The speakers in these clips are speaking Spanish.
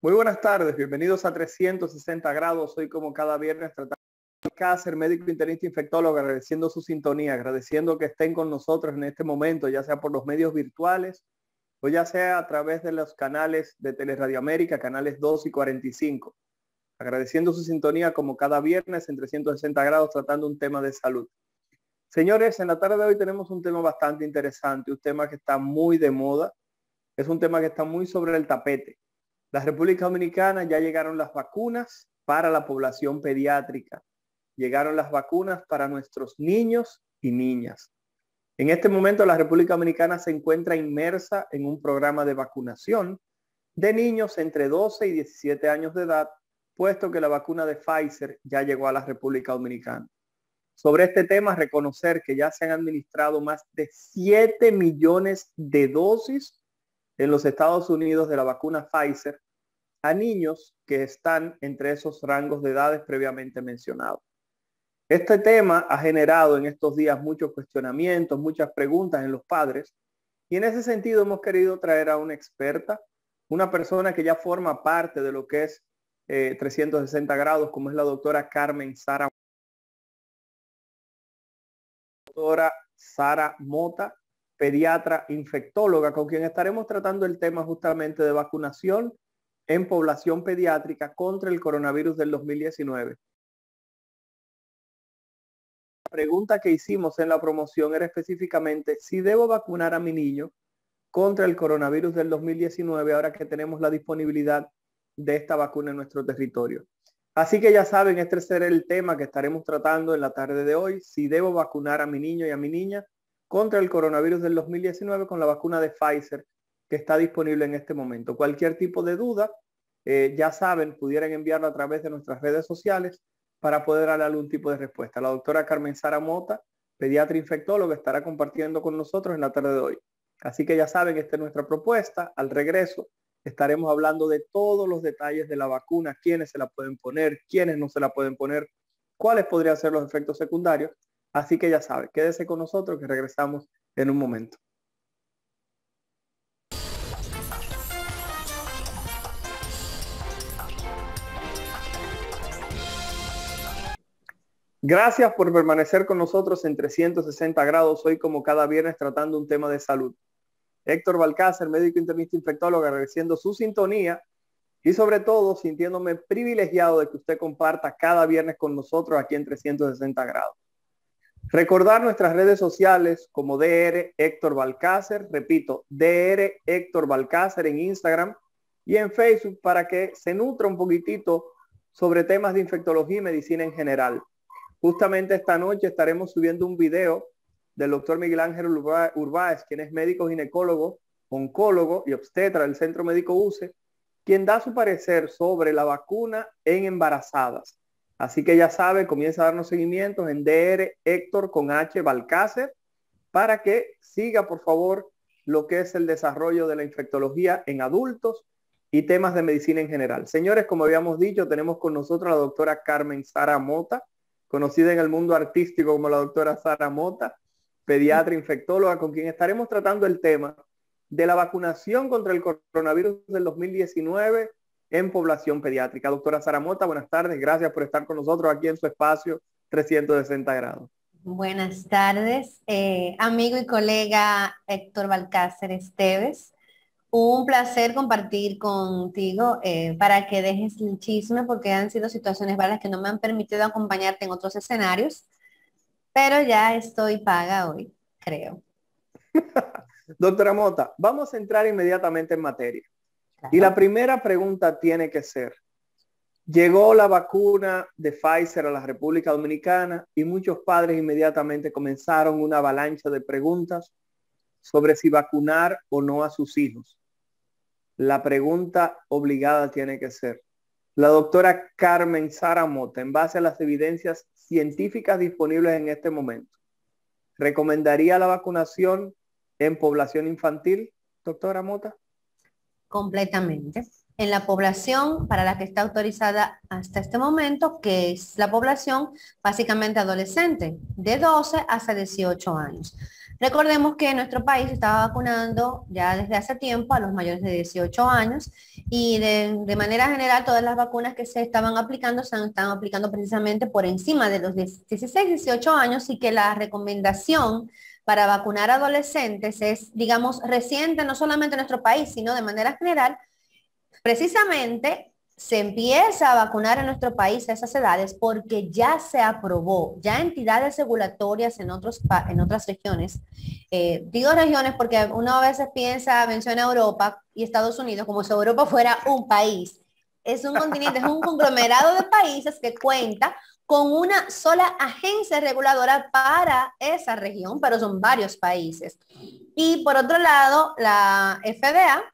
Muy buenas tardes, bienvenidos a 360 grados. Hoy como cada viernes tratando Balcácer, médico internista infectólogo, agradeciendo su sintonía, agradeciendo que estén con nosotros en este momento, ya sea por los medios virtuales o ya sea a través de los canales de Teleradio América, canales 2 y 45. Agradeciendo su sintonía como cada viernes en 360 grados tratando un tema de salud. Señores, en la tarde de hoy tenemos un tema bastante interesante, un tema que está muy de moda, es un tema que está muy sobre el tapete. La República Dominicana ya llegaron las vacunas para la población pediátrica. Llegaron las vacunas para nuestros niños y niñas. En este momento la República Dominicana se encuentra inmersa en un programa de vacunación de niños entre 12 y 17 años de edad, puesto que la vacuna de Pfizer ya llegó a la República Dominicana. Sobre este tema, reconocer que ya se han administrado más de 7 millones de dosis en los Estados Unidos de la vacuna Pfizer a niños que están entre esos rangos de edades previamente mencionados. Este tema ha generado en estos días muchos cuestionamientos, muchas preguntas en los padres, y en ese sentido hemos querido traer a una experta, una persona que ya forma parte de lo que es 360 grados, como es la doctora Carmen Sara Mota, pediatra infectóloga, con quien estaremos tratando el tema justamente de vacunación en población pediátrica contra el coronavirus del 2019. La pregunta que hicimos en la promoción era específicamente si debo vacunar a mi niño contra el coronavirus del 2019 ahora que tenemos la disponibilidad de esta vacuna en nuestro territorio. Así que ya saben, este será el tema que estaremos tratando en la tarde de hoy, si debo vacunar a mi niño y a mi niña contra el coronavirus del 2019 con la vacuna de Pfizer que está disponible en este momento. Cualquier tipo de duda, ya saben, pudieran enviarlo a través de nuestras redes sociales para poder darle algún tipo de respuesta. La doctora Carmen Sara Mota, pediatra infectóloga, estará compartiendo con nosotros en la tarde de hoy. Así que ya saben, esta es nuestra propuesta. Al regreso estaremos hablando de todos los detalles de la vacuna, quiénes se la pueden poner, quiénes no se la pueden poner, cuáles podrían ser los efectos secundarios. Así que ya saben, quédese con nosotros que regresamos en un momento. Gracias por permanecer con nosotros en 360 grados, hoy como cada viernes tratando un tema de salud. Héctor Balcácer, médico internista infectólogo, agradeciendo su sintonía y sobre todo sintiéndome privilegiado de que usted comparta cada viernes con nosotros aquí en 360 grados. Recordar nuestras redes sociales como DR Héctor Balcácer, repito, DR Héctor Balcácer en Instagram y en Facebook para que se nutra un poquitito sobre temas de infectología y medicina en general. Justamente esta noche estaremos subiendo un video del doctor Miguel Ángel Urbáez, quien es médico ginecólogo, oncólogo y obstetra del Centro Médico UCE, quien da su parecer sobre la vacuna en embarazadas. Así que ya sabe, comienza a darnos seguimientos en DR Héctor con H Balcácer para que siga, por favor, lo que es el desarrollo de la infectología en adultos y temas de medicina en general. Señores, como habíamos dicho, tenemos con nosotros a la doctora Carmen Sara Mota, conocida en el mundo artístico como la doctora Sara Mota, pediatra infectóloga, con quien estaremos tratando el tema de la vacunación contra el coronavirus del 2019 en población pediátrica. Doctora Sara Mota, buenas tardes. Gracias por estar con nosotros aquí en su espacio 360 grados. Buenas tardes, amigo y colega Héctor Balcácer Esteves. Un placer compartir contigo para que dejes el chisme, porque han sido situaciones varias que no me han permitido acompañarte en otros escenarios, pero ya estoy paga hoy, creo. Doctora Mota, vamos a entrar inmediatamente en materia. Claro. Y la primera pregunta tiene que ser, llegó la vacuna de Pfizer a la República Dominicana y muchos padres inmediatamente comenzaron una avalancha de preguntas sobre si vacunar o no a sus hijos. La pregunta obligada tiene que ser, la doctora Carmen Sara Mota, en base a las evidencias científicas disponibles en este momento, ¿recomendaría la vacunación en población infantil, doctora Mota? Completamente. En la población para la que está autorizada hasta este momento, que es la población básicamente adolescente, de 12 hasta 18 años. Recordemos que nuestro país estaba vacunando ya desde hace tiempo a los mayores de 18 años y de manera general todas las vacunas que se estaban aplicando se están aplicando precisamente por encima de los 16, 18 años y que la recomendación para vacunar adolescentes es, digamos, reciente no solamente en nuestro país, sino de manera general. Precisamente se empieza a vacunar en nuestro país a esas edades porque ya se aprobó, ya entidades regulatorias en otras regiones. Digo regiones porque uno a veces menciona Europa y Estados Unidos como si Europa fuera un país. Es un continente, es un conglomerado de países que cuenta con una sola agencia reguladora para esa región, pero son varios países. Y por otro lado, la FDA,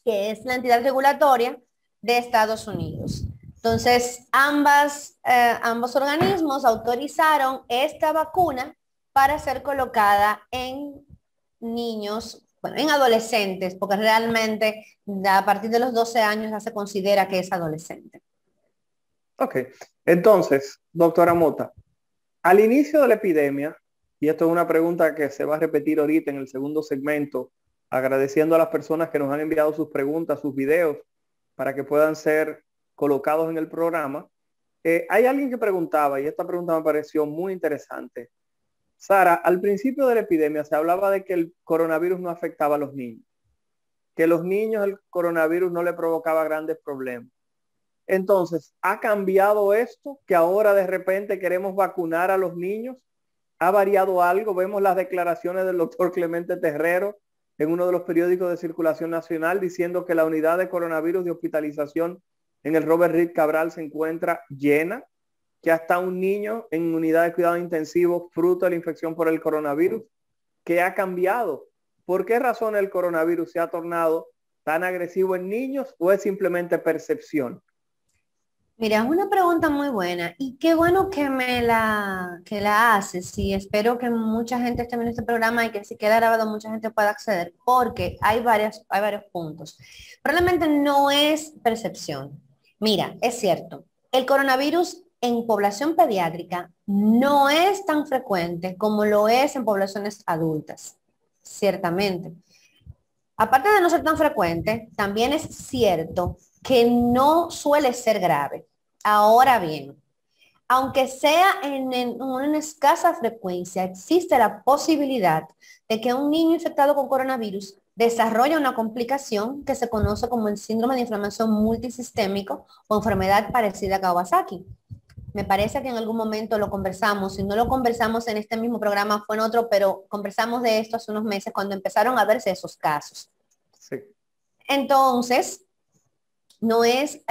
que es la entidad regulatoria de Estados Unidos. Entonces, ambos organismos autorizaron esta vacuna para ser colocada en niños, bueno, en adolescentes, porque realmente a partir de los 12 años ya se considera que es adolescente. Ok, entonces, doctora Mota, al inicio de la epidemia, y esto es una pregunta que se va a repetir ahorita en el segundo segmento, agradeciendo a las personas que nos han enviado sus preguntas, sus videos, para que puedan ser colocados en el programa. Hay alguien que preguntaba, y esta pregunta me pareció muy interesante. Sara, al principio de la epidemia se hablaba de que el coronavirus no afectaba a los niños, que los niños el coronavirus no le provocaba grandes problemas. Entonces, ¿ha cambiado esto? Que ahora de repente queremos vacunar a los niños. ¿Ha variado algo? Vemos las declaraciones del doctor Clemente Terrero en uno de los periódicos de circulación nacional diciendo que la unidad de coronavirus de hospitalización en el Robert Reed Cabral se encuentra llena, que hasta un niño en unidad de cuidado intensivo fruto de la infección por el coronavirus. ¿Qué ha cambiado? ¿Por qué razón el coronavirus se ha tornado tan agresivo en niños o es simplemente percepción? Mira, es una pregunta muy buena y qué bueno que la haces y espero que mucha gente esté viendo este programa y que si queda grabado mucha gente pueda acceder porque hay varios puntos. Probablemente no es percepción. Mira, es cierto, el coronavirus en población pediátrica no es tan frecuente como lo es en poblaciones adultas, ciertamente. Aparte de no ser tan frecuente, también es cierto que no suele ser grave. Ahora bien, aunque sea en una escasa frecuencia, existe la posibilidad de que un niño infectado con coronavirus desarrolle una complicación que se conoce como el síndrome de inflamación multisistémico o enfermedad parecida a Kawasaki. Me parece que en algún momento lo conversamos, si no lo conversamos en este mismo programa, fue en otro, pero conversamos de esto hace unos meses cuando empezaron a verse esos casos. Sí. Entonces, no es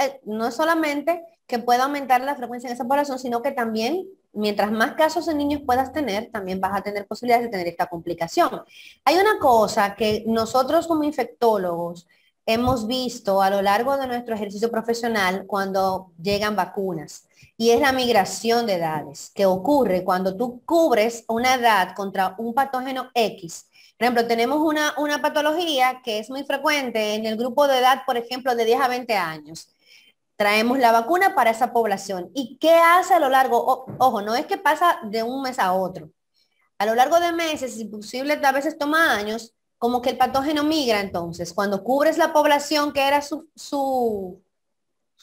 solamente que pueda aumentar la frecuencia en esa población, sino que también, mientras más casos en niños puedas tener, también vas a tener posibilidades de tener esta complicación. Hay una cosa que nosotros como infectólogos hemos visto a lo largo de nuestro ejercicio profesional cuando llegan vacunas, y es la migración de edades, que ocurre cuando tú cubres una edad contra un patógeno X. Por ejemplo, tenemos una patología que es muy frecuente en el grupo de edad, por ejemplo, de 10 a 20 años. Traemos la vacuna para esa población. ¿Y qué hace a lo largo? Ojo, no es que pasa de un mes a otro. A lo largo de meses, si posible, a veces toma años, como que el patógeno migra entonces. Cuando cubres la población que era su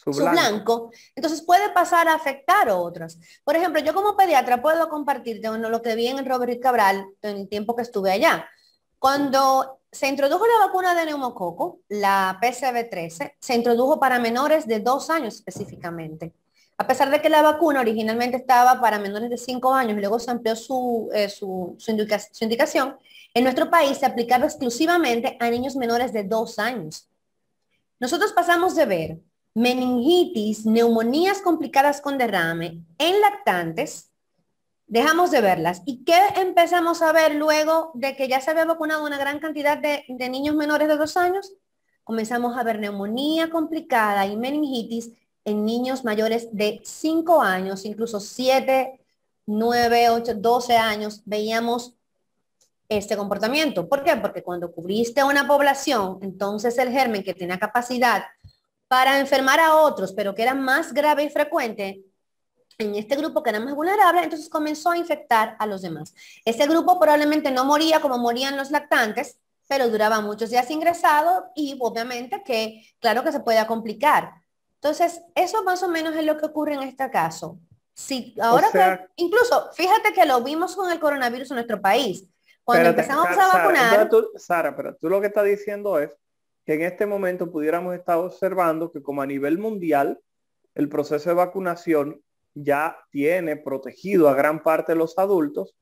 blanco, entonces puede pasar a afectar a otras. Por ejemplo, yo como pediatra puedo compartirte lo que vi en el Robert Cabral en el tiempo que estuve allá. Cuando se introdujo la vacuna de neumococo, la PCV13, se introdujo para menores de 2 años específicamente. A pesar de que la vacuna originalmente estaba para menores de 5 años y luego se amplió su indicación, en nuestro país se aplicaba exclusivamente a niños menores de 2 años. Nosotros pasamos de ver meningitis, neumonías complicadas con derrame en lactantes, dejamos de verlas. ¿Y qué empezamos a ver luego de que ya se había vacunado una gran cantidad de niños menores de 2 años? Comenzamos a ver neumonía complicada y meningitis en niños mayores de 5 años, incluso 7, 9, 8, 12 años, veíamos este comportamiento. ¿Por qué? Porque cuando cubriste una población, entonces el germen que tenía capacidad para enfermar a otros, pero que era más grave y frecuente, en este grupo que era más vulnerable, entonces comenzó a infectar a los demás. Ese grupo probablemente no moría como morían los lactantes, pero duraba muchos días ingresado y obviamente que, claro que se puede complicar. Entonces, eso más o menos es lo que ocurre en este caso. Sí, O ahora que, sea, incluso, fíjate que lo vimos con el coronavirus en nuestro país. Cuando espérate, empezamos a Sara, entonces vacunar, tú, Sara, pero tú lo que estás diciendo es que en este momento pudiéramos estar observando que como a nivel mundial el proceso de vacunación ya tiene protegido a gran parte de los adultos,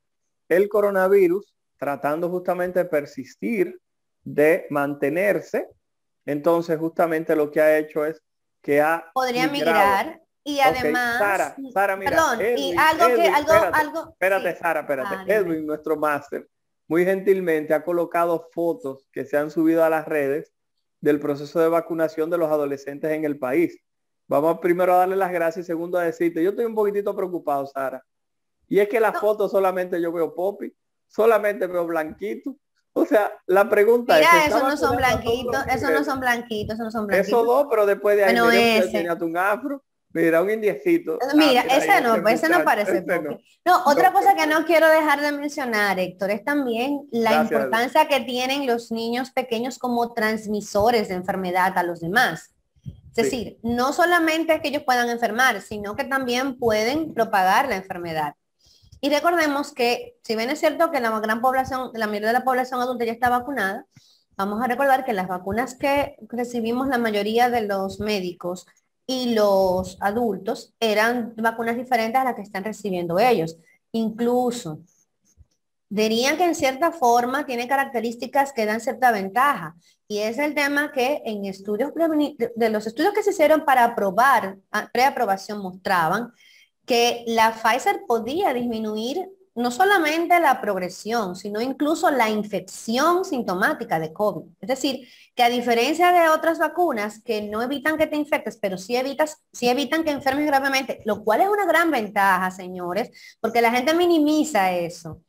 el coronavirus tratando justamente de persistir, de mantenerse, entonces justamente lo que ha hecho es que ha podría migrado. migrar y Ok, además, Sara, mira, perdón, y Espérate, espérate, sí, Sara, espérate. dime. Edwin, nuestro máster, muy gentilmente ha colocado fotos que se han subido a las redes del proceso de vacunación de los adolescentes en el país. Vamos primero a darle las gracias y segundo a decirte, yo estoy un poquitito preocupado, Sara. Y es que la No, foto solamente yo veo popi, solamente veo blanquito. O sea, la pregunta es, ¿se mira, está esos no son vacunando a todos blanquitos, los esos no niveles? son blanquitos, esos no son Esos blanquitos. dos, pero después de ahí, Bueno, mire, un muchacho ese. tenía un afro, mira, un indiecito. Ah, Mira, mira ahí ese no muchacho, parece ese Poppy. no. No, otra No, cosa que perfecto. no quiero dejar de mencionar, Héctor, es también la Gracias, Edwin. importancia que tienen los niños pequeños como transmisores de enfermedad a los demás. Es Sí, decir, no solamente es que ellos puedan enfermar, sino que también pueden propagar la enfermedad. Y recordemos que, si bien es cierto que la gran población, la mayoría de la población adulta ya está vacunada, vamos a recordar que las vacunas que recibimos la mayoría de los médicos y los adultos eran vacunas diferentes a las que están recibiendo ellos. Incluso dirían que en cierta forma tiene características que dan cierta ventaja. Y es el tema que en estudios de los estudios que se hicieron para aprobar, preaprobación mostraban que la Pfizer podía disminuir no solamente la progresión, sino incluso la infección sintomática de COVID. Es decir, que a diferencia de otras vacunas que no evitan que te infectes, pero sí evitan que enfermes gravemente, lo cual es una gran ventaja, señores, porque la gente minimiza eso.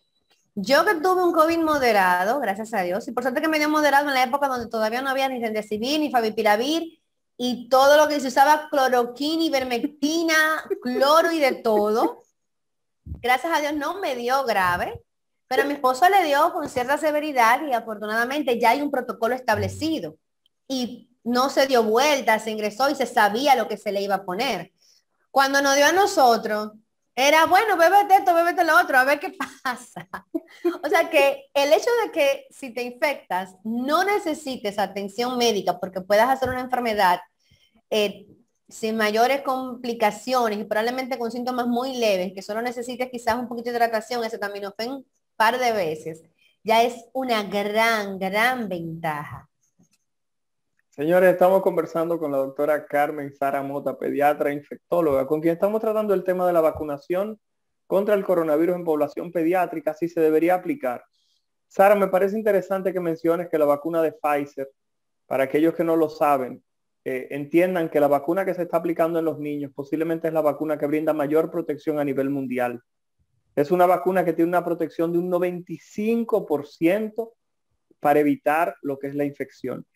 Yo que tuve un COVID moderado, gracias a Dios, y por suerte que me dio moderado en la época donde todavía no había ni remdesivir, ni favipiravir, y todo lo que se usaba cloroquina, ivermectina, cloro y de todo. Gracias a Dios no me dio grave, pero a mi esposo le dio con cierta severidad y afortunadamente ya hay un protocolo establecido. Y no se dio vuelta, se ingresó y se sabía lo que se le iba a poner. Cuando nos dio a nosotros, era bueno, bébete esto, bébete lo otro, a ver qué pasa. O sea que el hecho de que si te infectas no necesites atención médica porque puedas hacer una enfermedad eh, sin mayores complicaciones y probablemente con síntomas muy leves, que solo necesites quizás un poquito de hidratación, acetaminofén un par de veces, ya es una gran, gran ventaja. señores, estamos conversando con la doctora Carmen Sara Mota, pediatra e infectóloga, con quien estamos tratando el tema de la vacunación contra el coronavirus en población pediátrica, si se debería aplicar. Sara, me parece interesante que menciones que la vacuna de Pfizer, para aquellos que no lo saben, entiendan que la vacuna que se está aplicando en los niños posiblemente es la vacuna que brinda mayor protección a nivel mundial. Es una vacuna que tiene una protección de un 95% para evitar lo que es la infección.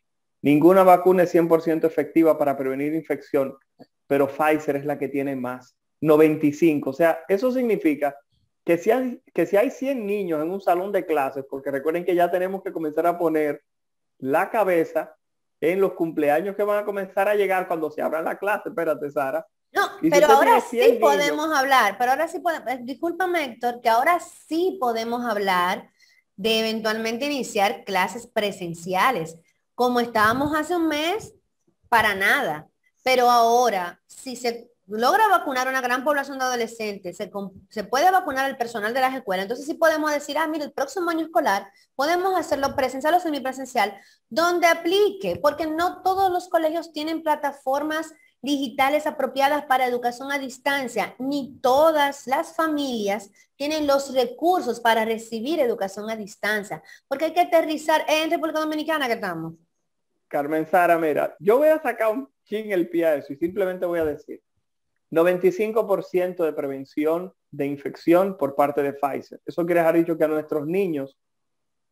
Ninguna vacuna es 100% efectiva para prevenir infección, pero Pfizer es la que tiene más, 95. O sea, eso significa que si hay 100 niños en un salón de clases, porque recuerden que ya tenemos que comenzar a poner la cabeza en los cumpleaños que van a comenzar a llegar cuando se abran la clase, espérate, Sara. No, Y si pero usted ahora tiene sí 100 niños, podemos hablar, pero ahora sí podemos, discúlpame Héctor, que ahora sí podemos hablar de eventualmente iniciar clases presenciales, como estábamos hace un mes, para nada. Pero ahora, si se logra vacunar a una gran población de adolescentes, se puede vacunar el personal de las escuelas, entonces sí podemos decir, mira, el próximo año escolar podemos hacerlo presencial o semipresencial, donde aplique, porque no todos los colegios tienen plataformas digitales apropiadas para educación a distancia, ni todas las familias tienen los recursos para recibir educación a distancia, porque hay que aterrizar en República Dominicana que estamos. Carmen Sara, mira, yo voy a sacar un chin el pie a eso y simplemente voy a decir 95% de prevención de infección por parte de Pfizer. Eso quiere dejar dicho que a nuestros niños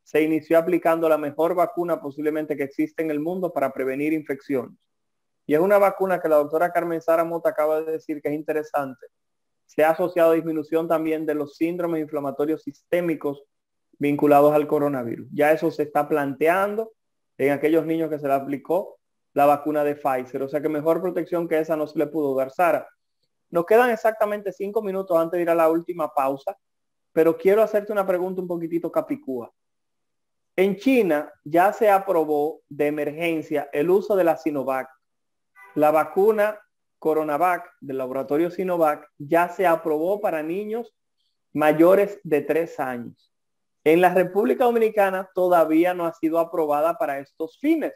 se inició aplicando la mejor vacuna posiblemente que existe en el mundo para prevenir infecciones. Y es una vacuna que la doctora Carmen Sara Mota acaba de decir que es interesante, se ha asociado a disminución también de los síndromes inflamatorios sistémicos vinculados al coronavirus. Ya eso se está planteando en aquellos niños que se le aplicó la vacuna de Pfizer. O sea que mejor protección que esa no se le pudo dar. Sara, nos quedan exactamente 5 minutos antes de ir a la última pausa, pero quiero hacerte una pregunta un poquitito capicúa. En China ya se aprobó de emergencia el uso de la Sinovac. La vacuna Coronavac del laboratorio Sinovac ya se aprobó para niños mayores de 3 años. En la República Dominicana todavía no ha sido aprobada para estos fines,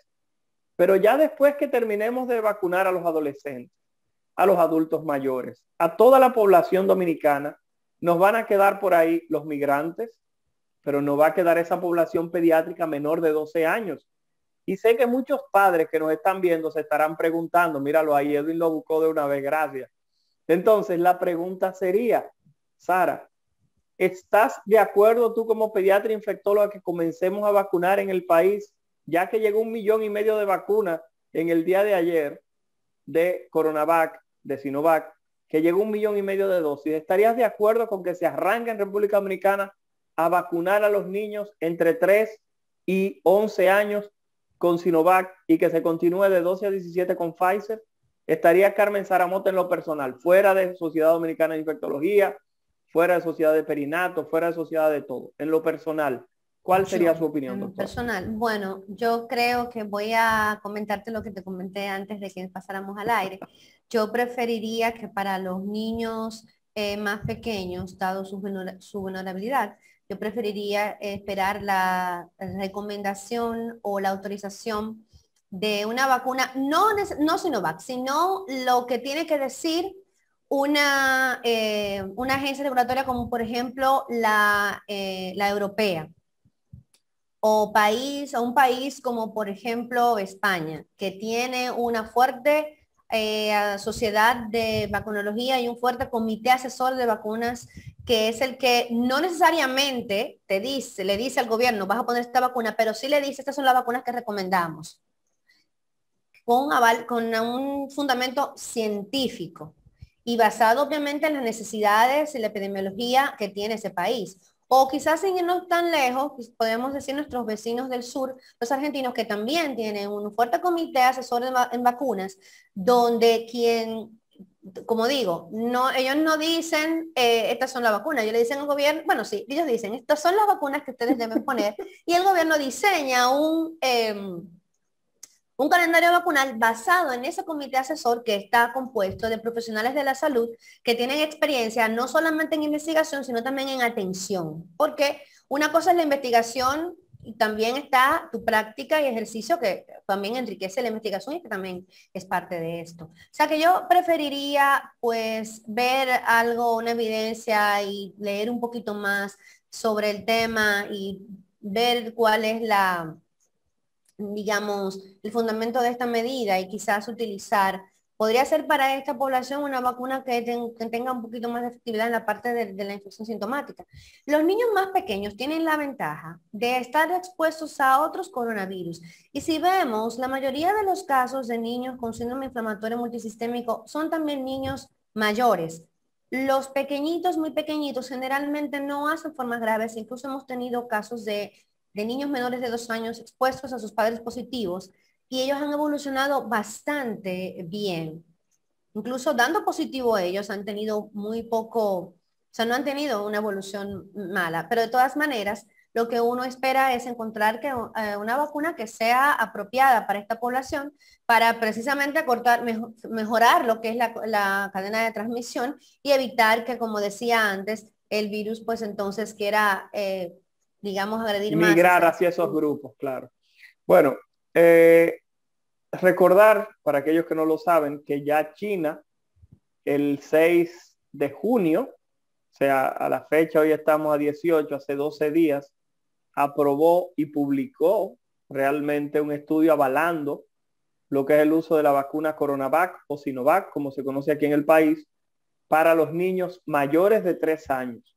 pero ya después que terminemos de vacunar a los adolescentes, a los adultos mayores, a toda la población dominicana, nos van a quedar por ahí los migrantes, pero no va a quedar esa población pediátrica menor de 12 años. Y sé que muchos padres que nos están viendo se estarán preguntando, míralo ahí, Edwin lo buscó de una vez, gracias. Entonces la pregunta sería, Sara, ¿estás de acuerdo tú como pediatra infectóloga que comencemos a vacunar en el país, ya que llegó 1,5 millones de vacunas en el día de ayer de Coronavac, de Sinovac, que llegó 1,5 millones de dosis? ¿Estarías de acuerdo con que se arranque en República Dominicana a vacunar a los niños entre 3 y 11 años con Sinovac y que se continúe de 12 a 17 con Pfizer? Estaría Carmen Sara Mota en lo personal, fuera de Sociedad Dominicana de Infectología, fuera de Sociedad de Perinato, fuera de Sociedad de todo. En lo personal, ¿cuál sería su opinión, doctor? Personal, bueno, yo creo que voy a comentarte lo que te comenté antes de que pasáramos al aire. Yo preferiría que para los niños más pequeños, dado su vulnerabilidad, yo preferiría esperar la recomendación o la autorización de una vacuna, no Sinovac, sino lo que tiene que decir una agencia regulatoria como por ejemplo la europea o un país como por ejemplo España, que tiene una fuerte sociedad de vacunología y un fuerte comité asesor de vacunas, que es el que no necesariamente le dice al gobierno, vas a poner esta vacuna, pero sí le dice, estas son las vacunas que recomendamos, con un fundamento científico y basado obviamente en las necesidades y la epidemiología que tiene ese país. O quizás sin irnos tan lejos, podemos decir nuestros vecinos del sur, los argentinos, que también tienen un fuerte comité asesor en vacunas, donde como digo, ellos no dicen estas son las vacunas, ellos le dicen al gobierno, bueno, sí, ellos dicen, estas son las vacunas que ustedes deben poner, y el gobierno diseña un calendario vacunal basado en ese comité asesor que está compuesto de profesionales de la salud que tienen experiencia no solamente en investigación, sino también en atención. Porque una cosa es la investigación y también está tu práctica y ejercicio que también enriquece la investigación y que también es parte de esto. O sea que yo preferiría pues ver algo, una evidencia y leer un poquito más sobre el tema y ver cuál es digamos, el fundamento de esta medida y quizás podría ser para esta población una vacuna que tenga un poquito más de efectividad en la parte de la infección sintomática. Los niños más pequeños tienen la ventaja de estar expuestos a otros coronavirus. Y si vemos, la mayoría de los casos de niños con síndrome inflamatorio multisistémico son también niños mayores. Los pequeñitos, muy pequeñitos, generalmente no hacen formas graves. Incluso hemos tenido casos de niños menores de 2 años expuestos a sus padres positivos y ellos han evolucionado bastante bien. Incluso dando positivo a ellos han tenido muy poco, o sea, no han tenido una evolución mala, pero de todas maneras, lo que uno espera es encontrar una vacuna que sea apropiada para esta población para precisamente mejorar lo que es la cadena de transmisión y evitar que, como decía antes, el virus pues entonces quiera digamos, agredir más. Migrar hacia esos grupos, claro. Bueno, recordar, para aquellos que no lo saben, que ya China, el 6 de junio, o sea, a la fecha, hoy estamos a 18, hace 12 días, aprobó y publicó realmente un estudio avalando lo que es el uso de la vacuna Coronavac o Sinovac, como se conoce aquí en el país, para los niños mayores de 3 años.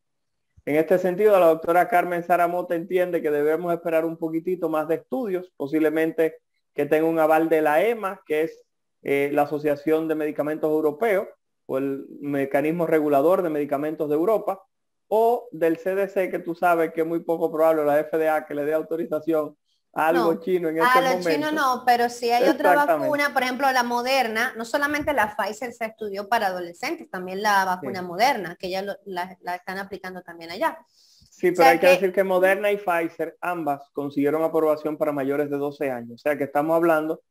En este sentido, la doctora Carmen Sara Mota entiende que debemos esperar un poquitito más de estudios, posiblemente que tenga un aval de la EMA, que es la Asociación de Medicamentos Europeos, o el mecanismo regulador de medicamentos de Europa, o del CDC, que tú sabes que es muy poco probable, la FDA, que le dé autorización a algo No, chino en a este los chinos momento. no, pero sí hay otra Exactamente. vacuna, por ejemplo la Moderna, no solamente la Pfizer se estudió para adolescentes, también la vacuna Sí. Moderna, que ya la están aplicando también allá. Sí, O pero hay sea que que, decir que Moderna y Pfizer ambas consiguieron aprobación para mayores de 12 años. O sea que estamos hablando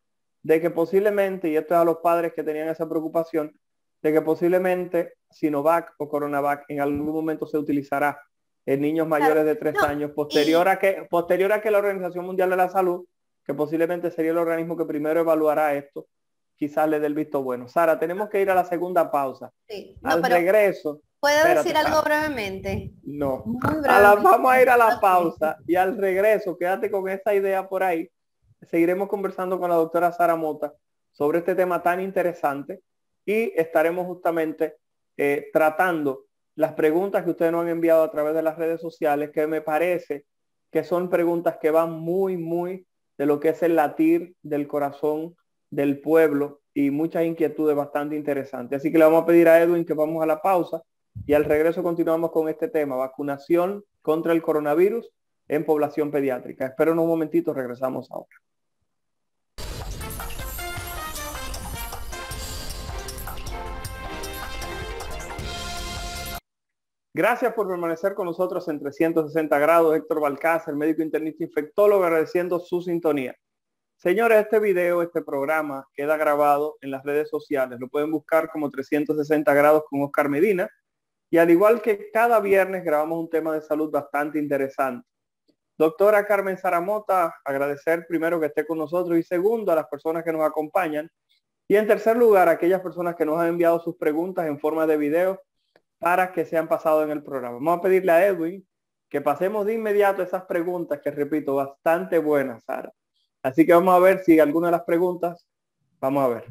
de que posiblemente, y esto es a los padres que tenían esa preocupación, de que posiblemente Sinovac o Coronavac en algún momento se utilizará en niños claro, mayores de 3 años, no, posterior a que la Organización Mundial de la Salud, que posiblemente sería el organismo que primero evaluará esto, quizás le dé el visto bueno. Sara, tenemos que ir a la segunda pausa. sí, no, Al pero regreso, ¿puedo espérate, decir algo Sara. brevemente? No. Muy brevemente. Vamos a ir a la Ok. pausa y al regreso, quédate con esa idea por ahí. Seguiremos conversando con la doctora Sara Mota sobre este tema tan interesante y estaremos justamente tratando las preguntas que ustedes nos han enviado a través de las redes sociales, que me parece que son preguntas que van muy, muy de lo que es el latir del corazón del pueblo y muchas inquietudes bastante interesantes. Así que le vamos a pedir a Edwin que vamos a la pausa y al regreso continuamos con este tema, vacunación contra el coronavirus en población pediátrica. Espero en un momentito, regresamos ahora. Gracias por permanecer con nosotros en 360 grados. Héctor Balcázar, médico internista infectólogo, agradeciendo su sintonía. Señores, este video, este programa queda grabado en las redes sociales. Lo pueden buscar como 360 grados con Oscar Medina. Y al igual que cada viernes grabamos un tema de salud bastante interesante. Doctora Carmen Saramota, agradecer primero que esté con nosotros y segundo a las personas que nos acompañan. Y en tercer lugar, a aquellas personas que nos han enviado sus preguntas en forma de video para que sean pasados en el programa. Vamos a pedirle a Edwin que pasemos de inmediato esas preguntas que, repito, bastante buenas, Sara. Así que vamos a ver si alguna de las preguntas, vamos a ver.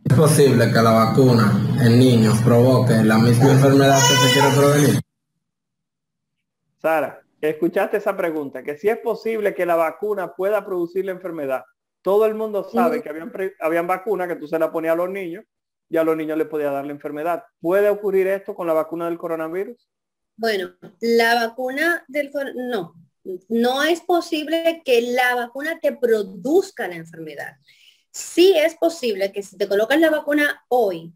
¿Es posible que la vacuna en niños provoque la misma enfermedad que se quiere prevenir? Sara, escuchaste esa pregunta, que si es posible que la vacuna pueda producir la enfermedad. Todo el mundo sabe Mm, que habían vacunas que tú se la ponías a los niños y a los niños les podía dar la enfermedad. ¿Puede ocurrir esto con la vacuna del coronavirus? bueno, la vacuna no, no es posible que la vacuna te produzca la enfermedad. Sí es posible que si te colocas la vacuna hoy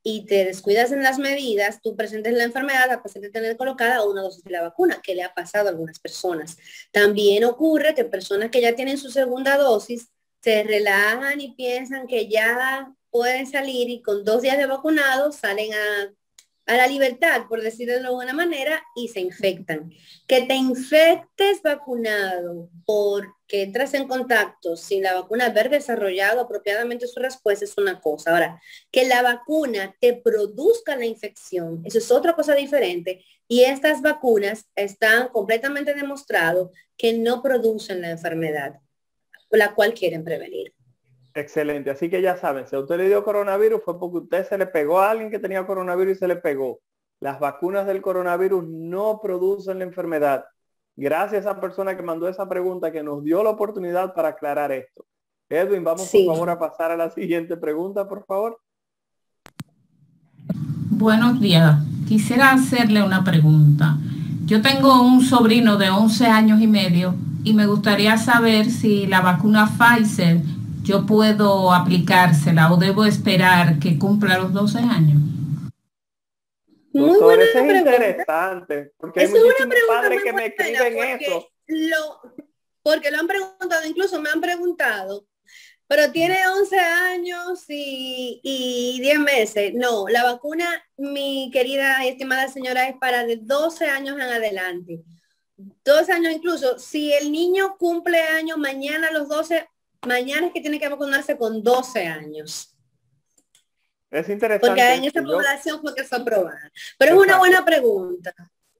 y te descuidas en las medidas, tú presentes la enfermedad a pesar de tener colocada una dosis de la vacuna, que le ha pasado a algunas personas. También ocurre que personas que ya tienen su segunda dosis se relajan y piensan que ya pueden salir y con 2 días de vacunado salen a la libertad, por decirlo de alguna manera, y se infectan. Que te infectes vacunado porque entras en contacto sin la vacuna haber desarrollado apropiadamente su respuesta es una cosa. Ahora, que la vacuna te produzca la infección, eso es otra cosa diferente. Y estas vacunas están completamente demostrado que no producen la enfermedad, la cual quieren prevenir. Excelente. Así que ya saben, si a usted le dio coronavirus fue porque usted se le pegó a alguien que tenía coronavirus y se le pegó. Las vacunas del coronavirus no producen la enfermedad. Gracias a esa persona que mandó esa pregunta, que nos dio la oportunidad para aclarar esto. Edwin, vamos por Sí. favor a pasar a la siguiente pregunta, por favor. Buenos días. Quisiera hacerle una pregunta. Yo tengo un sobrino de 11 años y medio y me gustaría saber si la vacuna Pfizer yo puedo aplicársela o debo esperar que cumpla los 12 años. Muy Doctor, buena ese es pregunta. interesante, porque hay Esa es una muchísimos pregunta padres muy que me buena escriben eso. porque lo han preguntado, incluso me han preguntado, pero tiene 11 años y 10 meses. No, la vacuna, mi querida y estimada señora, es para de 12 años en adelante. 12 años incluso, si el niño cumple años mañana a los 12, mañana es que tiene que vacunarse con 12 años. Es Porque interesante en esto. esta población fue que fue aprobada. Pero es una Exacto. buena pregunta.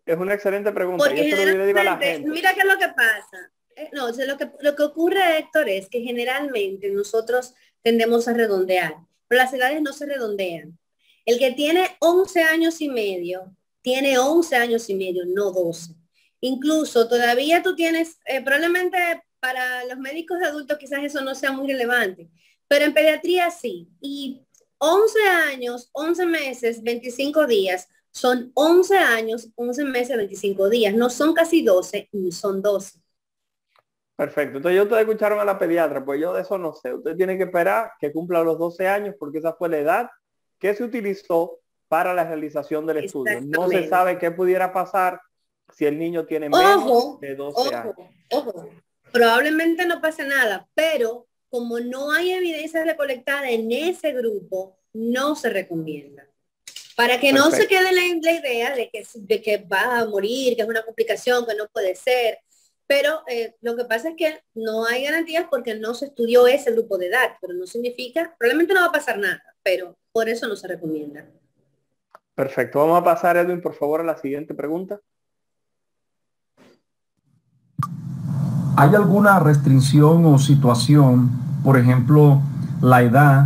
Es una excelente pregunta y Porque eso es lo que yo le digo a la generalmente, gente. mira qué es lo que pasa. No, o sea, lo que ocurre, Héctor, es que generalmente nosotros tendemos a redondear, pero las edades no se redondean. El que tiene 11 años y medio, tiene 11 años y medio, no 12. Incluso todavía tú tienes, probablemente para los médicos de adultos quizás eso no sea muy relevante, pero en pediatría sí. Y 11 años, 11 meses, 25 días. Son 11 años, 11 meses, 25 días. No son casi 12, ni son 12. Perfecto. Entonces yo ustedes escucharon a la pediatra, pues yo de eso no sé. Usted tiene que esperar que cumpla los 12 años porque esa fue la edad que se utilizó para la realización del estudio. No se sabe qué pudiera pasar si el niño tiene menos de 12 años. Ojo, probablemente no pase nada, pero como no hay evidencia recolectada en ese grupo, no se recomienda. Para que no se quede la idea de que va a morir, que es una complicación, que no puede ser. Pero lo que pasa es que no hay garantías porque no se estudió ese grupo de edad, pero no significa, probablemente no va a pasar nada, pero por eso no se recomienda. Perfecto. Vamos a pasar, Edwin, por favor, a la siguiente pregunta. ¿Hay alguna restricción o situación, por ejemplo, la edad,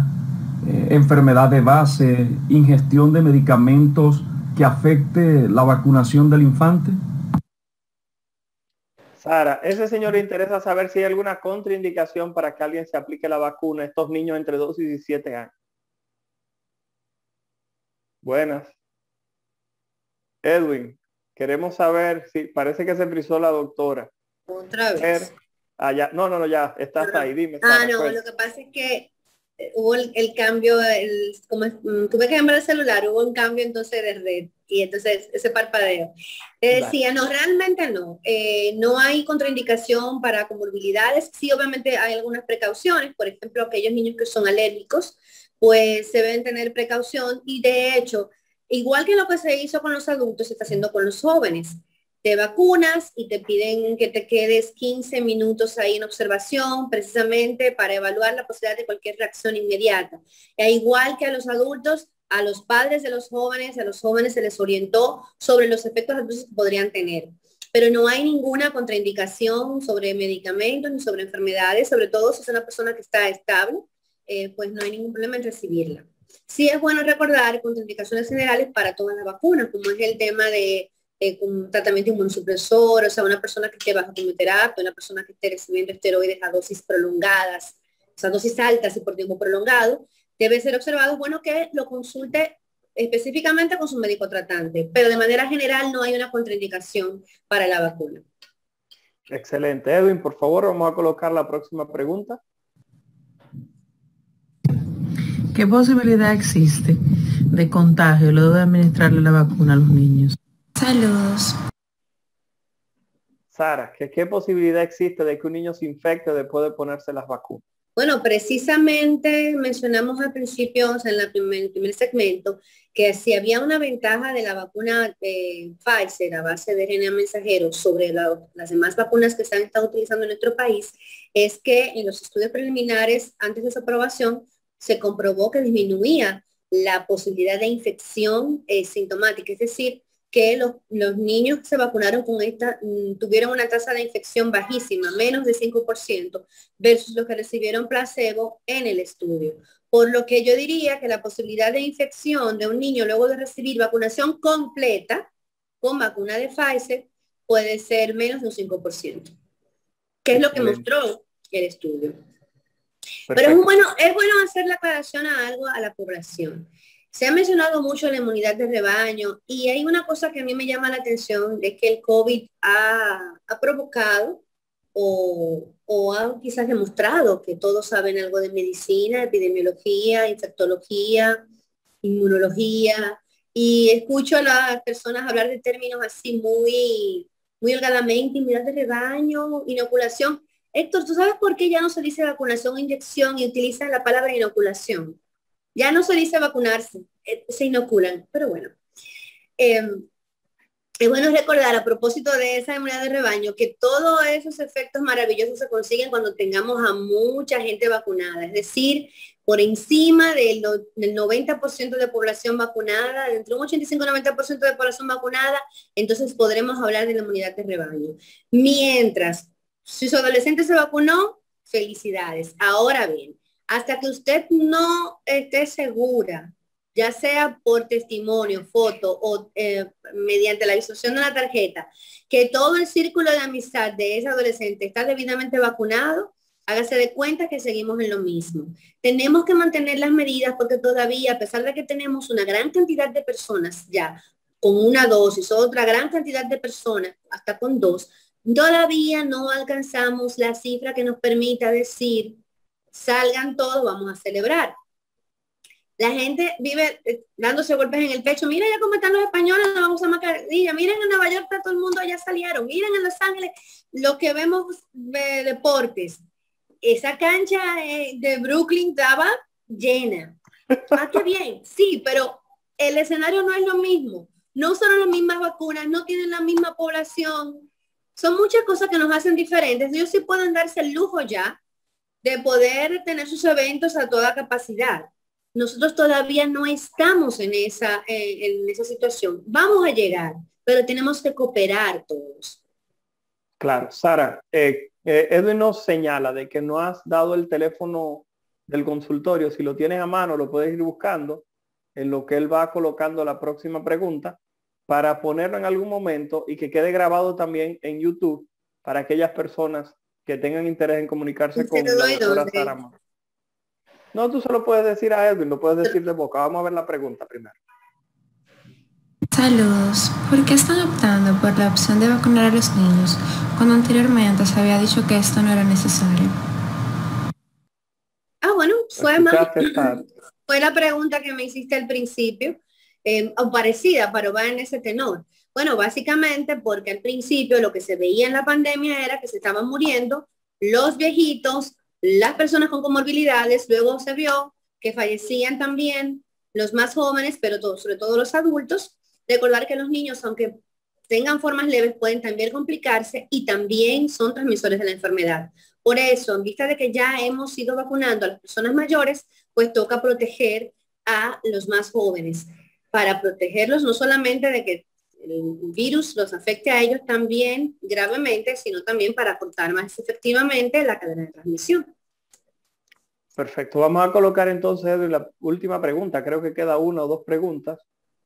enfermedad de base, ingestión de medicamentos que afecte la vacunación del infante? Sara, ese señor le interesa saber si hay alguna contraindicación para que alguien se aplique la vacuna a estos niños entre 2 y 17 años. Buenas. Edwin, queremos saber si parece que se frizó la doctora. Otra vez. Ya. No, ya, estás ahí, dime. Sara, no, lo que pasa es que hubo el cambio, tuve que cambiar el celular, hubo un cambio entonces de red y entonces ese parpadeo. Decía, no, realmente no. No hay contraindicación para comorbilidades. Sí, obviamente hay algunas precauciones, por ejemplo, aquellos niños que son alérgicos, pues se deben tener precaución y de hecho, igual que lo que se hizo con los adultos, se está haciendo con los jóvenes. Te vacunas y te piden que te quedes 15 minutos ahí en observación, precisamente para evaluar la posibilidad de cualquier reacción inmediata. E igual que a los adultos, a los padres de los jóvenes, a los jóvenes se les orientó sobre los efectos adversos que podrían tener. Pero no hay ninguna contraindicación sobre medicamentos ni sobre enfermedades, sobre todo si es una persona que está estable, pues no hay ningún problema en recibirla. Sí es bueno recordar contraindicaciones generales para todas las vacunas, como es el tema de un tratamiento inmunosupresor, o sea, una persona que esté bajo quimioterapia, una persona que esté recibiendo esteroides a dosis prolongadas, o sea, dosis altas y por tiempo prolongado, debe ser observado, bueno, que lo consulte específicamente con su médico tratante, pero de manera general no hay una contraindicación para la vacuna. Excelente. Edwin, por favor, vamos a colocar la próxima pregunta. ¿Qué posibilidad existe de contagio luego de administrarle la vacuna a los niños? Saludos. Sara, ¿qué posibilidad existe de que un niño se infecte después de ponerse las vacunas? Bueno, precisamente mencionamos al principio, o sea, en el primer segmento, que si había una ventaja de la vacuna Pfizer a base de RNA mensajero sobre las demás vacunas que se han estado utilizando en nuestro país, es que en los estudios preliminares, antes de su aprobación, se comprobó que disminuía la posibilidad de infección sintomática, es decir, que los niños que se vacunaron con esta tuvieron una tasa de infección bajísima, menos de 5%, versus los que recibieron placebo en el estudio. Por lo que yo diría que la posibilidad de infección de un niño luego de recibir vacunación completa con vacuna de Pfizer puede ser menos de un 5%, que es lo que mostró el estudio. Perfecto. Pero es bueno hacer la aclaración a algo a la población. Se ha mencionado mucho la inmunidad de rebaño y hay una cosa que a mí me llama la atención, de que el COVID ha provocado o ha quizás demostrado que todos saben algo de medicina, epidemiología, infectología, inmunología, y escucho a las personas hablar de términos así muy holgadamente, inmunidad de rebaño, inoculación. Héctor, ¿tú sabes por qué ya no se dice vacunación o inyección y utilizan la palabra inoculación? Ya no se dice vacunarse, se inoculan, pero bueno. Es bueno recordar a propósito de esa inmunidad de rebaño que todos esos efectos maravillosos se consiguen cuando tengamos a mucha gente vacunada, es decir, por encima del 90% de población vacunada, entre un 85-90% de población vacunada, entonces podremos hablar de la inmunidad de rebaño. Mientras, si su adolescente se vacunó, felicidades. Ahora bien, hasta que usted no esté segura, ya sea por testimonio, foto o mediante la visualización de una tarjeta, que todo el círculo de amistad de ese adolescente está debidamente vacunado, Hágase de cuenta que seguimos en lo mismo. Tenemos que mantener las medidas porque todavía, a pesar de que tenemos una gran cantidad de personas ya con una dosis, otra gran cantidad de personas hasta con dos, todavía no alcanzamos la cifra que nos permita decir, salgan todos, vamos a celebrar. La gente vive dándose golpes en el pecho. Mira ya cómo están los españoles, no vamos a mascarilla. Miren en Nueva York, está todo el mundo ya salieron. Miren en Los Ángeles, lo que vemos de deportes. Esa cancha de Brooklyn estaba llena. Ah, qué bien. Sí, pero el escenario no es lo mismo. No son las mismas vacunas, no tienen la misma población. Son muchas cosas que nos hacen diferentes. Ellos sí pueden darse el lujo ya de poder tener sus eventos a toda capacidad. Nosotros todavía no estamos en esa situación. Vamos a llegar, pero tenemos que cooperar todos. Claro, Sara, Edwin nos señala de que no has dado el teléfono del consultorio. Si lo tienes a mano, lo puedes ir buscando en lo que él va colocando la próxima pregunta para ponerlo en algún momento y que quede grabado también en YouTube para aquellas personas que tengan interés en comunicarse con la doctora Sara Amor. No, tú solo puedes decir a Edwin, lo puedes decir de boca. Vamos a ver la pregunta primero. Saludos. ¿Por qué están optando por la opción de vacunar a los niños cuando anteriormente se había dicho que esto no era necesario? Bueno, fue la pregunta que me hiciste al principio, o parecida, pero va en ese tenor. Bueno, básicamente porque al principio lo que se veía en la pandemia era que se estaban muriendo los viejitos, las personas con comorbilidades, luego se vio que fallecían también los más jóvenes, pero sobre todo los adultos. Recordar que los niños, aunque tengan formas leves, pueden también complicarse y también son transmisores de la enfermedad. Por eso, en vista de que ya hemos ido vacunando a las personas mayores, pues toca proteger a los más jóvenes, para protegerlos no solamente de que el virus los afecte a ellos también gravemente, sino también para cortar más efectivamente la cadena de transmisión. Perfecto. Vamos a colocar entonces, Edwin, la última pregunta. Creo que queda una o dos preguntas.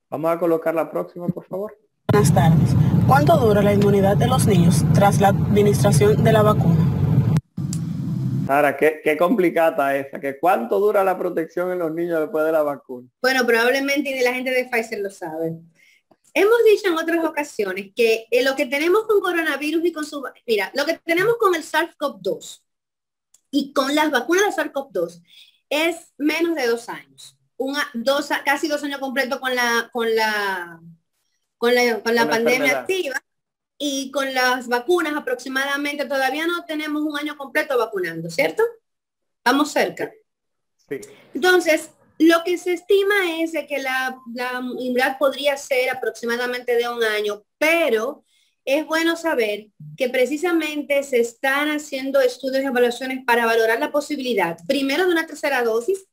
Vamos a colocar la próxima, por favor. Buenas tardes. ¿Cuánto dura la inmunidad de los niños tras la administración de la vacuna? Sara, qué complicada esa. ¿Cuánto dura la protección en los niños después de la vacuna? Bueno, probablemente ni la gente de Pfizer lo sabe. Hemos dicho en otras ocasiones que lo que tenemos con coronavirus y con su... Mira, lo que tenemos con el SARS-CoV-2 y con las vacunas de SARS-CoV-2 es menos de 2 años. Casi 2 años completos con la pandemia activa, y con las vacunas aproximadamente todavía no tenemos 1 año completo vacunando, ¿cierto? Vamos cerca. Sí. Entonces, lo que se estima es de que la inmunidad podría ser aproximadamente de 1 año, pero es bueno saber que precisamente se están haciendo estudios y evaluaciones para valorar la posibilidad, primero, de una tercera dosis,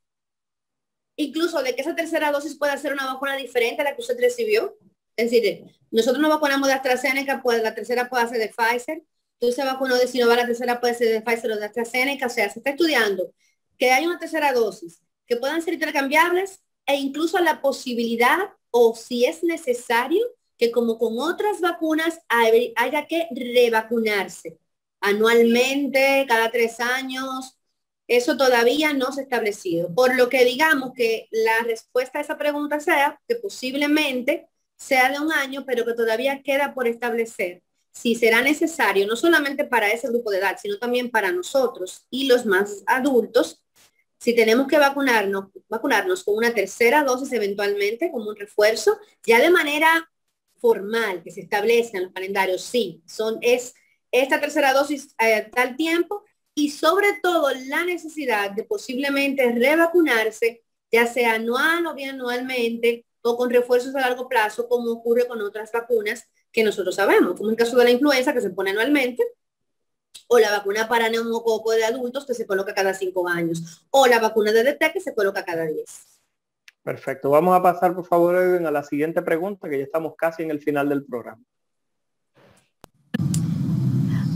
incluso de que esa tercera dosis pueda ser una vacuna diferente a la que usted recibió. Es decir, nosotros nos vacunamos de AstraZeneca, pues la tercera puede ser de Pfizer. Tú se vacunó de Sinovac, la tercera puede ser de Pfizer o de AstraZeneca. O sea, se está estudiando que haya una tercera dosis, que puedan ser intercambiables e incluso la posibilidad, o si es necesario, que como con otras vacunas haya que revacunarse anualmente, cada 3 años. Eso todavía no se ha establecido. Por lo que digamos que la respuesta a esa pregunta sea que posiblemente sea de 1 año, pero que todavía queda por establecer si será necesario, no solamente para ese grupo de edad, sino también para nosotros y los más adultos, si tenemos que vacunarnos con una tercera dosis eventualmente, como un refuerzo, ya de manera formal, que se establezca en los calendarios, sí, es esta tercera dosis tal tiempo, y sobre todo la necesidad de posiblemente revacunarse, ya sea anual o bianualmente, o con refuerzos a largo plazo, como ocurre con otras vacunas que nosotros sabemos, como el caso de la influenza, que se pone anualmente, o la vacuna para neumococo de adultos, que se coloca cada 5 años, o la vacuna de DT, que se coloca cada 10. Perfecto. Vamos a pasar, por favor, Edwin, a la siguiente pregunta, que ya estamos casi en el final del programa.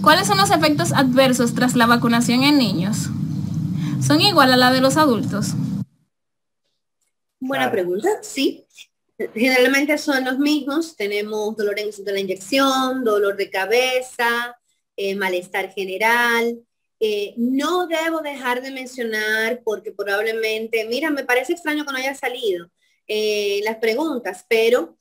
¿Cuáles son los efectos adversos tras la vacunación en niños? ¿Son igual a la de los adultos? Buena pregunta, sí. Generalmente son los mismos. Tenemos dolor en el sitio de la inyección, dolor de cabeza, malestar general, No debo dejar de mencionar, porque probablemente, mira, me parece extraño que no haya salido las preguntas, pero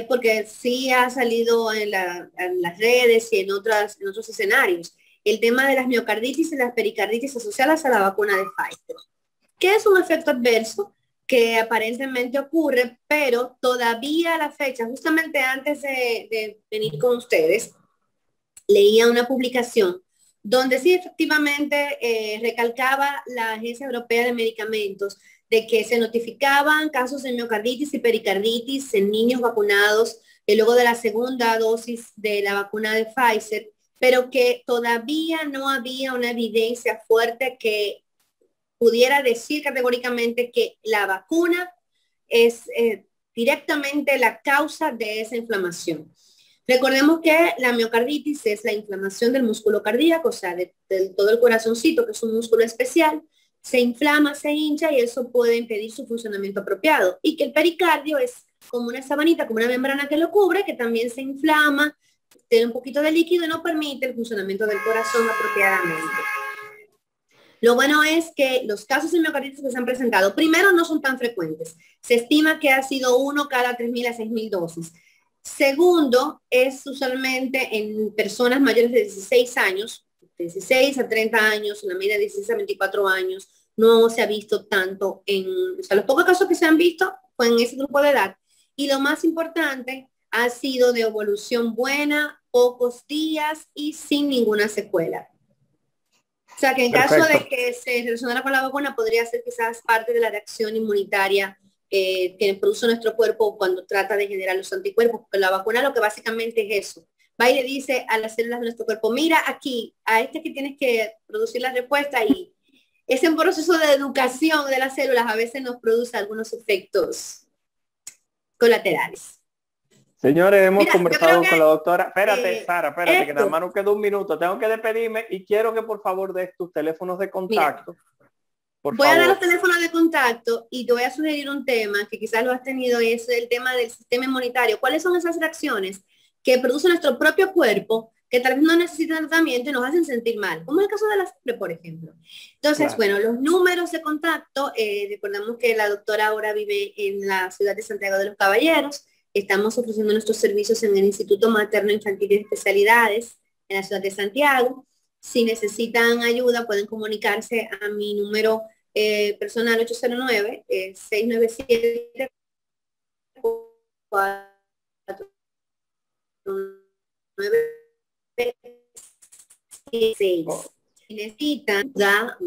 porque sí ha salido en las redes y en otros escenarios, el tema de las miocarditis y las pericarditis asociadas a la vacuna de Pfizer, que es un efecto adverso que aparentemente ocurre, pero todavía a la fecha, justamente antes de venir con ustedes, leía una publicación donde sí efectivamente recalcaba la Agencia Europea de Medicamentos de que se notificaban casos de miocarditis y pericarditis en niños vacunados luego de la segunda dosis de la vacuna de Pfizer, pero que todavía no había una evidencia fuerte que pudiera decir categóricamente que la vacuna es directamente la causa de esa inflamación. Recordemos que la miocarditis es la inflamación del músculo cardíaco, o sea, de todo el corazoncito, que es un músculo especial, se inflama, se hincha y eso puede impedir su funcionamiento apropiado. Y que el pericardio es como una sabanita, como una membrana que lo cubre, que también se inflama, tiene un poquito de líquido y no permite el funcionamiento del corazón apropiadamente. Lo bueno es que los casos de miocarditis que se han presentado, primero, no son tan frecuentes. Se estima que ha sido uno cada 3.000 a 6.000 dosis. Segundo, es usualmente en personas mayores de 16 años, 16 a 30 años, en la medida de 16 a 24 años, no se ha visto tanto o sea, los pocos casos que se han visto fue en ese grupo de edad. Y lo más importante ha sido de evolución buena, pocos días y sin ninguna secuela. O sea, que en caso de que se relacionara con la vacuna, podría ser quizás parte de la reacción inmunitaria que produce nuestro cuerpo cuando trata de generar los anticuerpos, porque la vacuna lo que básicamente es eso. Va y le dice a las células de nuestro cuerpo, mira aquí, a este que tienes que producir la respuesta, y ese proceso de educación de las células a veces nos produce algunos efectos colaterales. Señores, hemos conversado con la doctora. Espérate, Sara, espérate, que nada más nos queda un minuto. Tengo que despedirme y quiero que por favor des tus teléfonos de contacto. Voy a dar los teléfonos de contacto y te voy a sugerir un tema que quizás lo has tenido, y es el tema del sistema inmunitario. ¿Cuáles son esas reacciones que produce nuestro propio cuerpo que tal vez no necesitan tratamiento y nos hacen sentir mal? Como el caso de la fiebre, por ejemplo. Entonces, bueno, los números de contacto, recordamos que la doctora ahora vive en la ciudad de Santiago de los Caballeros. Estamos ofreciendo nuestros servicios en el Instituto Materno Infantil de Especialidades en la ciudad de Santiago. Si necesitan ayuda, pueden comunicarse a mi número personal 809-697-496. Si necesitan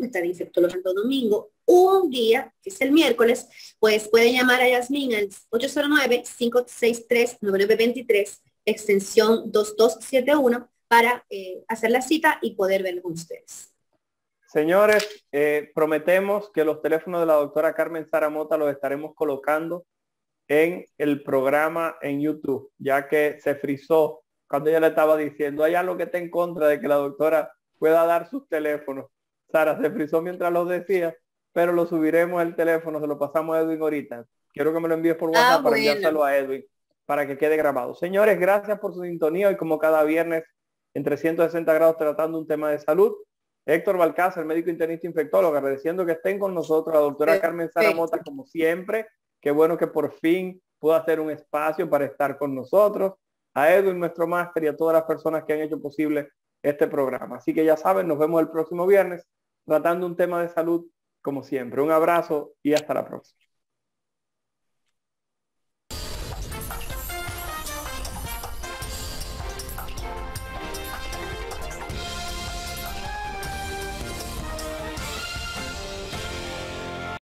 estar infectólogo Santo Domingo un día, que es el miércoles, pues pueden llamar a Yasmín al 809-563-9923, extensión 2271, para hacer la cita y poder ver con ustedes. Señores, prometemos que los teléfonos de la doctora Carmen Sara Mota los estaremos colocando en el programa en YouTube, ya que se frizó cuando ella le estaba diciendo, hay algo que está en contra de que la doctora pueda dar sus teléfonos. Sara, se frizó mientras lo decía, pero lo subiremos el teléfono, se lo pasamos a Edwin ahorita. Quiero que me lo envíes por WhatsApp para enviárselo a Edwin, para que quede grabado. Señores, gracias por su sintonía y como cada viernes en 360 grados tratando un tema de salud. Héctor Balcázar, médico internista infectólogo, agradeciendo que estén con nosotros, la doctora Carmen Sara Mota, como siempre. Qué bueno que por fin pudo hacer un espacio para estar con nosotros. A Edwin, nuestro máster, y a todas las personas que han hecho posible este programa. Así que ya saben, nos vemos el próximo viernes tratando un tema de salud como siempre. Un abrazo y hasta la próxima.